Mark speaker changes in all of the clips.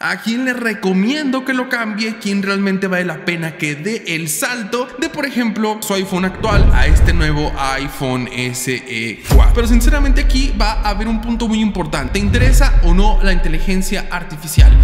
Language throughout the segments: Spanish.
Speaker 1: a quién le recomiendo que lo cambie, quién realmente vale la pena que dé el salto de, por ejemplo, su iPhone actual a este nuevo iPhone SE 4. Pero sinceramente aquí va a haber un punto muy importante. ¿Te interesa o no la inteligencia artificial?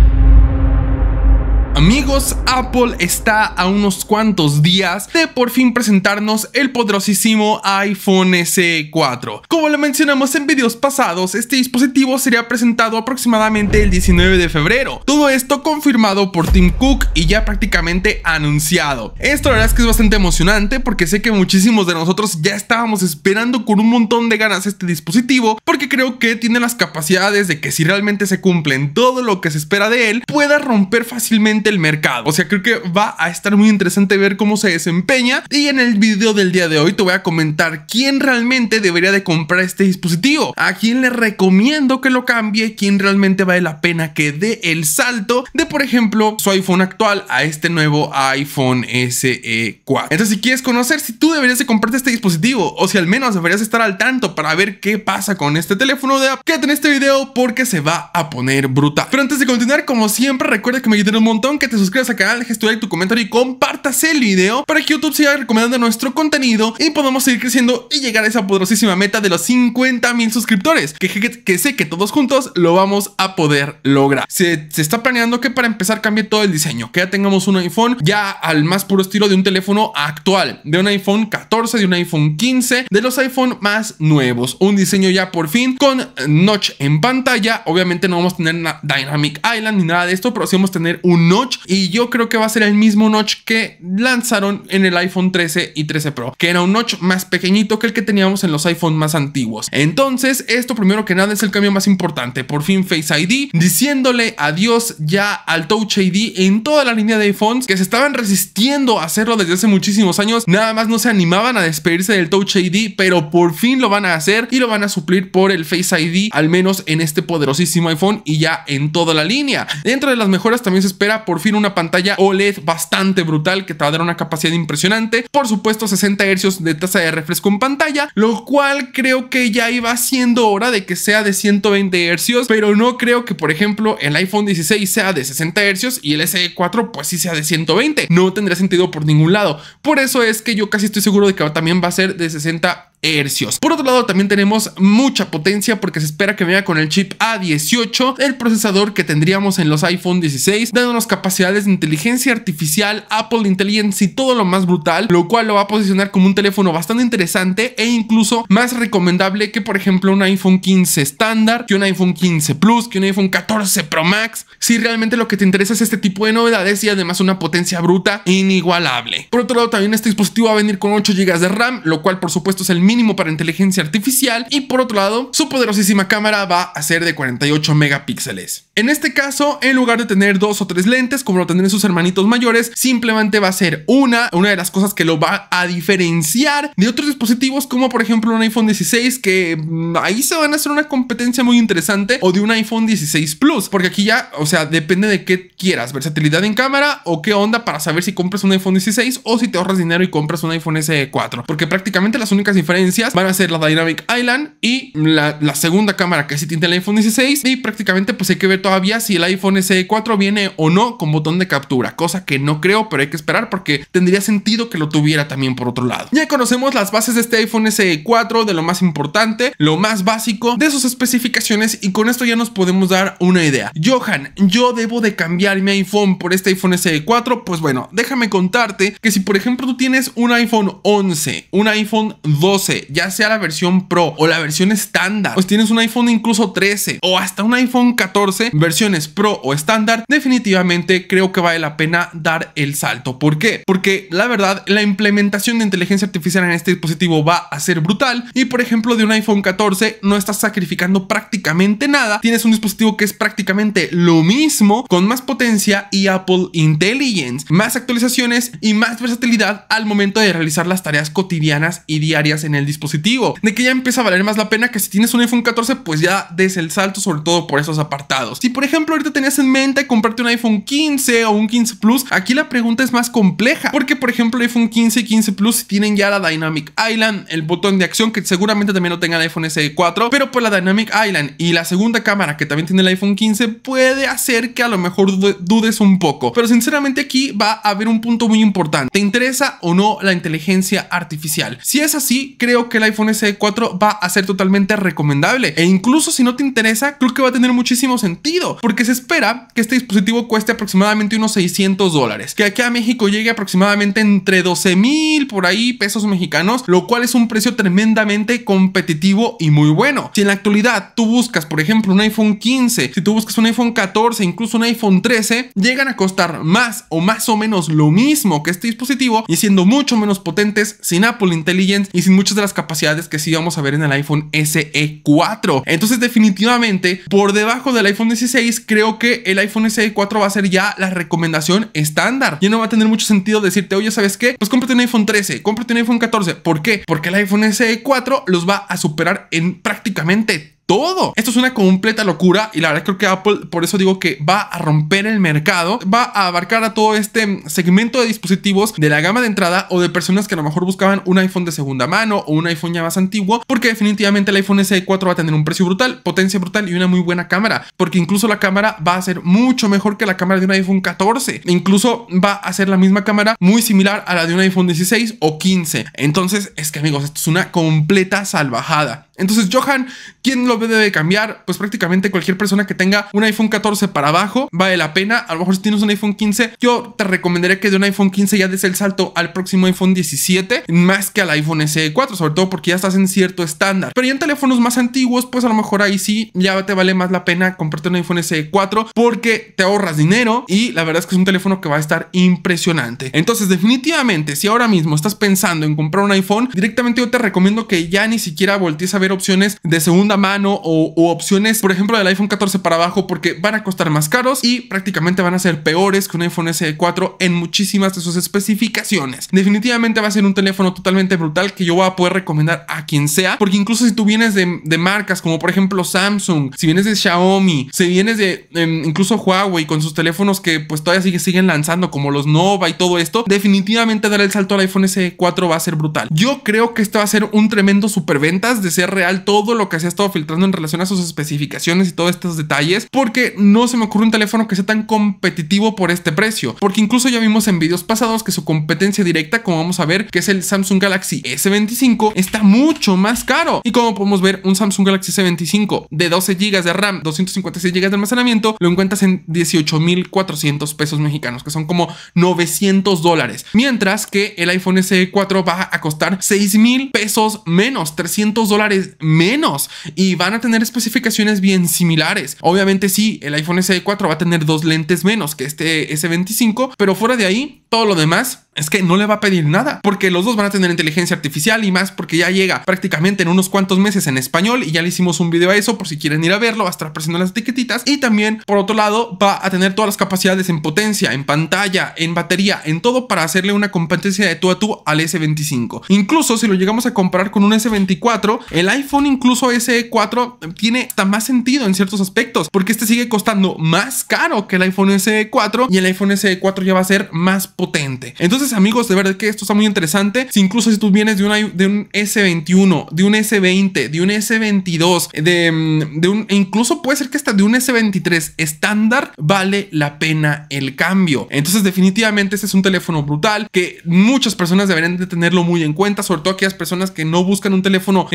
Speaker 1: Amigos, Apple está a unos cuantos días de por fin presentarnos el poderosísimo iPhone SE 4. Como lo mencionamos en videos pasados, este dispositivo sería presentado aproximadamente el 19 de febrero. Todo esto confirmado por Tim Cook y ya prácticamente anunciado. Esto la verdad es que es bastante emocionante porque sé que muchísimos de nosotros ya estábamos esperando con un montón de ganas este dispositivo, porque creo que tiene las capacidades de que si realmente se cumplen todo lo que se espera de él, pueda romper fácilmente el mercado. O sea, creo que va a estar muy interesante ver cómo se desempeña, y en el video del día de hoy te voy a comentar quién realmente debería de comprar este dispositivo, a quién le recomiendo que lo cambie, quién realmente vale la pena que dé el salto de, por ejemplo, su iPhone actual a este nuevo iPhone SE 4. Entonces, si quieres conocer si tú deberías de comprarte este dispositivo, o si al menos deberías estar al tanto para ver qué pasa con este teléfono de Apple, quédate en este video porque se va a poner brutal. Pero antes de continuar, como siempre, recuerda que me ayudan un montón que te suscribas al canal, dejes tu like, tu comentario y compartas el video para que YouTube siga recomendando nuestro contenido y podamos seguir creciendo y llegar a esa poderosísima meta de los 50,000 suscriptores, que sé que todos juntos lo vamos a poder lograr. Se está planeando que para empezar cambie todo el diseño, que ya tengamos un iPhone ya al más puro estilo de un teléfono actual, de un iPhone 14, de un iPhone 15, de los iPhone más nuevos, un diseño ya por fin con notch en pantalla. Obviamente no vamos a tener una Dynamic Island ni nada de esto, pero sí vamos a tener un notch, y yo creo que va a ser el mismo notch que lanzaron en el iPhone 13 y 13 Pro, que era un notch más pequeñito que el que teníamos en los iPhone más antiguos. Entonces, esto primero que nada es el cambio más importante. Por fin Face ID, diciéndole adiós ya al Touch ID en toda la línea de iPhones que se estaban resistiendo a hacerlo desde hace muchísimos años. Nada más no se animaban a despedirse del Touch ID, pero por fin lo van a hacer y lo van a suplir por el Face ID, al menos en este poderosísimo iPhone y ya en toda la línea. Dentro de las mejoras también se espera por fin una pantalla OLED bastante brutal que te va a dar una capacidad impresionante. Por supuesto, 60 Hz de tasa de refresco en pantalla, lo cual creo que ya iba siendo hora de que sea de 120 Hz, pero no creo que, por ejemplo, el iPhone 16 sea de 60 Hz y el SE 4 pues sí sea de 120. No tendría sentido por ningún lado. Por eso es que yo casi estoy seguro de que también va a ser de 60 hercios. Por otro lado, también tenemos mucha potencia porque se espera que venga con el chip A18, el procesador que tendríamos en los iPhone 16, dándonos capacidades de inteligencia artificial, Apple Intelligence y todo lo más brutal, lo cual lo va a posicionar como un teléfono bastante interesante e incluso más recomendable que, por ejemplo, un iPhone 15 estándar, que un iPhone 15 Plus, que un iPhone 14 Pro Max, si realmente lo que te interesa es este tipo de novedades y además una potencia bruta inigualable. Por otro lado, también este dispositivo va a venir con 8 GB de RAM, lo cual por supuesto es el mínimo para inteligencia artificial, y por otro lado, su poderosísima cámara va a ser de 48 megapíxeles. En este caso, en lugar de tener 2 o 3 lentes como lo tendrán sus hermanitos mayores, simplemente va a ser una de las cosas que lo va a diferenciar de otros dispositivos, como por ejemplo un iPhone 16, que ahí se van a hacer una competencia muy interesante, o de un iPhone 16 Plus, porque aquí ya, o sea, depende de qué quieras, versatilidad en cámara o qué onda, para saber si compras un iPhone 16 o si te ahorras dinero y compras un iPhone SE 4, porque prácticamente las únicas diferencias van a ser la Dynamic Island y la segunda cámara que sí tiene el iPhone 16, y prácticamente pues hay que ver todavía si el iPhone SE 4 viene o no con botón de captura, cosa que no creo, pero hay que esperar porque tendría sentido que lo tuviera también. Por otro lado, ya conocemos las bases de este iPhone SE 4, de lo más importante, lo más básico de sus especificaciones, y con esto ya nos podemos dar una idea. Johan, yo debo de cambiar mi iPhone por este iPhone SE 4. Pues bueno, déjame contarte que si por ejemplo tú tienes un iPhone 11, un iPhone 12, ya sea la versión Pro o la versión estándar, pues tienes un iPhone incluso 13 o hasta un iPhone 14, versiones Pro o estándar, definitivamente creo que vale la pena dar el salto. ¿Por qué? Porque la verdad, la implementación de inteligencia artificial en este dispositivo va a ser brutal, y por ejemplo de un iPhone 14 no estás sacrificando prácticamente nada, tienes un dispositivo que es prácticamente lo mismo, con más potencia y Apple Intelligence, más actualizaciones y más versatilidad al momento de realizar las tareas cotidianas y diarias en el dispositivo, de que ya empieza a valer más la pena que si tienes un iPhone 14 pues ya des el salto, sobre todo por esos apartados. Si por ejemplo ahorita tenías en mente comprarte un iPhone 15 o un 15 Plus, aquí la pregunta es más compleja, porque por ejemplo el iPhone 15 y 15 Plus tienen ya la Dynamic Island, el botón de acción, que seguramente también lo tenga el iPhone SE 4, pero pues la Dynamic Island y la segunda cámara que también tiene el iPhone 15 puede hacer que a lo mejor dudes un poco. Pero sinceramente aquí va a haber un punto muy importante: ¿te interesa o no la inteligencia artificial? Si es así, creo que el iPhone SE 4 va a ser totalmente recomendable, e incluso si no te interesa, creo que va a tener muchísimo sentido, porque se espera que este dispositivo cueste aproximadamente unos $600, que aquí a México llegue aproximadamente entre 12,000 por ahí pesos mexicanos, lo cual es un precio tremendamente competitivo y muy bueno. Si en la actualidad tú buscas por ejemplo un iPhone 15, si tú buscas un iPhone 14, incluso un iPhone 13, llegan a costar más o menos lo mismo que este dispositivo, y siendo mucho menos potentes, sin Apple Intelligence y sin muchas de las capacidades que sí vamos a ver en el iPhone SE 4. Entonces definitivamente por debajo del iPhone 16 creo que el iPhone SE 4 va a ser ya la recomendación estándar. Ya no va a tener mucho sentido decirte, oye, ¿sabes qué? Pues cómprate un iPhone 13, cómprate un iPhone 14. ¿Por qué? Porque el iPhone SE 4 los va a superar en prácticamente todo. Esto es una completa locura, y la verdad creo que Apple, por eso digo que va a romper el mercado, va a abarcar a todo este segmento de dispositivos de la gama de entrada o de personas que a lo mejor buscaban un iPhone de segunda mano o un iPhone ya más antiguo, porque definitivamente el iPhone SE 4 va a tener un precio brutal, potencia brutal y una muy buena cámara, porque incluso la cámara va a ser mucho mejor que la cámara de un iPhone 14, incluso va a ser la misma cámara muy similar a la de un iPhone 16 o 15. Entonces es que amigos, esto es una completa salvajada. Entonces, Johan, ¿quién lo debe cambiar? Pues prácticamente cualquier persona que tenga un iPhone 14 para abajo vale la pena. A lo mejor si tienes un iPhone 15, yo te recomendaría que de un iPhone 15 ya des el salto al próximo iPhone 17 más que al iPhone SE 4, sobre todo porque ya estás en cierto estándar. Pero ya en teléfonos más antiguos, pues a lo mejor ahí sí ya te vale más la pena comprarte un iPhone SE 4 porque te ahorras dinero y la verdad es que es un teléfono que va a estar impresionante. Entonces definitivamente, si ahora mismo estás pensando en comprar un iPhone, directamente yo te recomiendo que ya ni siquiera voltees a ver opciones de segunda mano o opciones, por ejemplo, del iPhone 14 para abajo, porque van a costar más caros y prácticamente van a ser peores que un iPhone SE 4 en muchísimas de sus especificaciones. Definitivamente va a ser un teléfono totalmente brutal que yo voy a poder recomendar a quien sea, porque incluso si tú vienes de marcas como por ejemplo Samsung, si vienes de Xiaomi, si vienes de incluso Huawei con sus teléfonos que pues todavía siguen lanzando como los Nova y todo esto, definitivamente dar el salto al iPhone SE 4 va a ser brutal. Yo creo que esto va a ser un tremendo superventas, de ser real todo lo que se ha estado filtrando en relación a sus especificaciones y todos estos detalles, porque no se me ocurre un teléfono que sea tan competitivo por este precio, porque incluso ya vimos en videos pasados que su competencia directa, como vamos a ver, que es el Samsung Galaxy S25, está mucho más caro, y como podemos ver, un Samsung Galaxy S25 de 12 GB de RAM, 256 GB de almacenamiento, lo encuentras en 18,400 pesos mexicanos, que son como $900, mientras que el iPhone SE 4 va a costar 6,000 pesos menos, $300 menos, y van a tener especificaciones bien similares. Obviamente sí, el iPhone SE 4 va a tener 2 lentes menos que este S25, pero fuera de ahí, todo lo demás es que no le va a pedir nada, porque los dos van a tener inteligencia artificial, y más porque ya llega prácticamente en unos cuantos meses en español, y ya le hicimos un video a eso por si quieren ir a verlo, va a estar apareciendo las etiquetitas. Y también por otro lado va a tener todas las capacidades en potencia, en pantalla, en batería, en todo, para hacerle una competencia de tú a tú al S25. Incluso si lo llegamos a comparar con un S24, el iPhone incluso SE 4 tiene hasta más sentido en ciertos aspectos, porque este sigue costando más caro que el iPhone SE 4, y el iPhone SE 4 ya va a ser más potente. Entonces amigos, de verdad que esto está muy interesante. Si incluso si tú vienes de un S21, de un S20, de un S22, incluso puede ser que hasta de un S23 estándar, vale la pena el cambio. Entonces definitivamente este es un teléfono brutal que muchas personas deberían de tenerlo muy en cuenta, sobre todo aquellas personas que no buscan un teléfono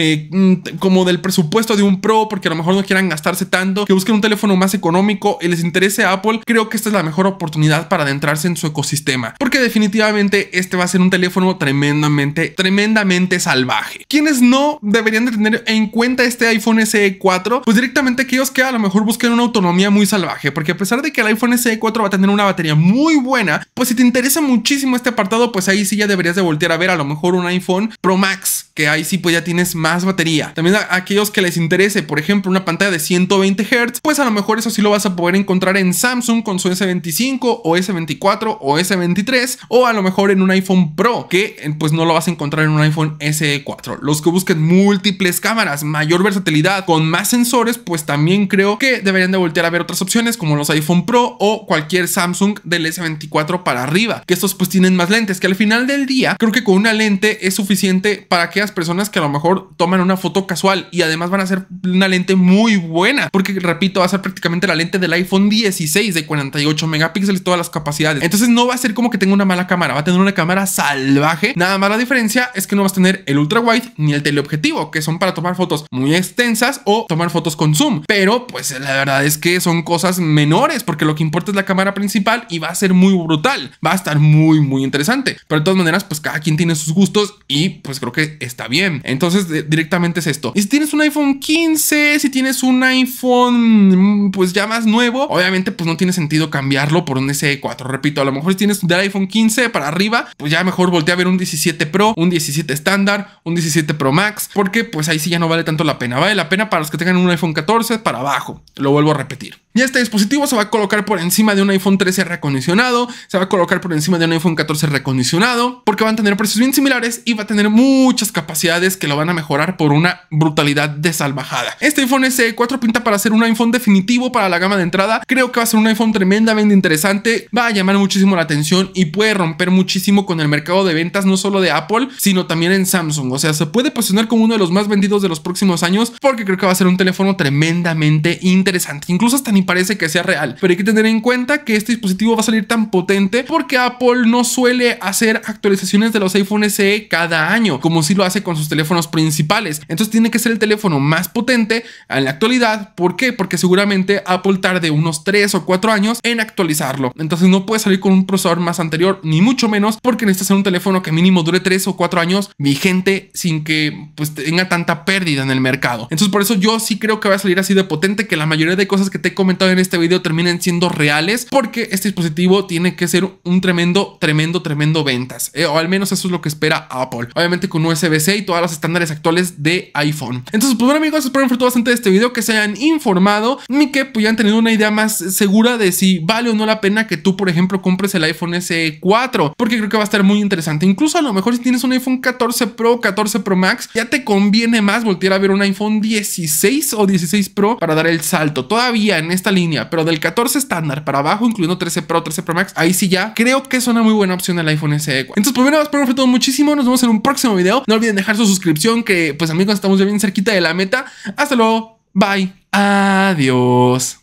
Speaker 1: como del presupuesto de un Pro, porque a lo mejor no quieran gastarse tanto, que busquen un teléfono más económico y les interese Apple. Creo que esta es la mejor oportunidad para adentrarse en su ecosistema, porque definitivamente este va a ser un teléfono tremendamente salvaje. Quienes no deberían de tener en cuenta este iPhone SE 4, pues directamente aquellos que a lo mejor busquen una autonomía muy salvaje, porque a pesar de que el iPhone SE 4 va a tener una batería muy buena, pues si te interesa muchísimo este apartado, pues ahí sí ya deberías de voltear a ver a lo mejor un iPhone Pro Max, que ahí sí pues ya tienes más batería. También a aquellos que les interese, por ejemplo, una pantalla de 120 Hz, pues a lo mejor eso sí lo vas a poder encontrar en Samsung con su S25 o S24 o S23, S23 o a lo mejor en un iPhone Pro, que pues no lo vas a encontrar en un iPhone SE 4. Los que busquen múltiples cámaras, mayor versatilidad, con más sensores, pues también creo que deberían de voltear a ver otras opciones como los iPhone Pro o cualquier Samsung del S24 para arriba, que estos pues tienen más lentes, que al final del día creo que con una lente es suficiente para aquellas personas que a lo mejor toman una foto casual y además van a ser una lente muy buena, porque repito, va a ser prácticamente la lente del iPhone 16 de 48 megapíxeles y todas las capacidades. Entonces no va a ser como que tenga una mala cámara, va a tener una cámara salvaje. Nada más la diferencia es que no vas a tener el ultra wide ni el teleobjetivo, que son para tomar fotos muy extensas o tomar fotos con zoom, pero pues la verdad es que son cosas menores, porque lo que importa es la cámara principal y va a ser muy brutal, va a estar muy interesante. Pero de todas maneras, pues cada quien tiene sus gustos y pues creo que está bien. Entonces directamente es esto. Y si tienes un iPhone 15, si tienes un iPhone pues ya más nuevo, obviamente pues no tiene sentido cambiarlo por un SE 4. Repito, a lo mejor si tienes del iPhone 15 para arriba, pues ya mejor voltea a ver un 17 Pro, un 17 estándar, un 17 Pro Max, porque pues ahí sí ya no vale tanto la pena. Vale la pena para los que tengan un iPhone 14 para abajo. Lo vuelvo a repetir. Y este dispositivo se va a colocar por encima de un iPhone 13 recondicionado, se va a colocar por encima de un iPhone 14 recondicionado, porque van a tener precios bien similares y va a tener muchas capacidades que lo van a mejorar por una brutalidad de salvajada. Este iPhone SE 4 pinta para ser un iPhone definitivo para la gama de entrada. Creo que va a ser un iPhone tremendamente interesante, va a llamar muchísimo la atención y puede romper muchísimo con el mercado de ventas, no solo de Apple, sino también en Samsung. O sea, se puede posicionar como uno de los más vendidos de los próximos años, porque creo que va a ser un teléfono tremendamente interesante. Incluso hasta ni parece que sea real, pero hay que tener en cuenta que este dispositivo va a salir tan potente porque Apple no suele hacer actualizaciones de los iPhone SE cada año, como si lo hace con sus teléfonos principales. Entonces tiene que ser el teléfono más potente en la actualidad. ¿Por qué? Porque seguramente Apple tarde unos 3 o 4 años en actualizarlo. Entonces no puede salir con un procesador más anterior, ni mucho menos, porque necesita ser un teléfono que mínimo dure 3 o 4 años vigente sin que pues tenga tanta pérdida en el mercado. Entonces por eso yo sí creo que va a salir así de potente, que la mayoría de cosas que te he comentado en este video terminen siendo reales, porque este dispositivo tiene que ser un tremendo ventas, o al menos eso es lo que espera Apple, obviamente con USB-C y todos los estándares actuales de iPhone. Entonces pues bueno amigos, espero disfrutar bastante de este video, que se hayan informado y que pues ya han tenido una idea más segura de si vale o no la pena que tú por ejemplo compres el iPhone SE 4, porque creo que va a estar muy interesante. Incluso a lo mejor si tienes un iPhone 14 Pro, 14 Pro Max, ya te conviene más voltear a ver un iPhone 16 o 16 Pro para dar el salto todavía en esta línea, pero del 14 estándar para abajo, incluyendo 13 Pro, 13 Pro Max, ahí sí ya creo que es una muy buena opción el iPhone SE 4. Entonces pues bueno, espero que todo muchísimo, nos vemos en un próximo video, no olviden dejar su suscripción, que pues amigos estamos ya bien cerquita de la meta. Hasta luego, bye, adiós.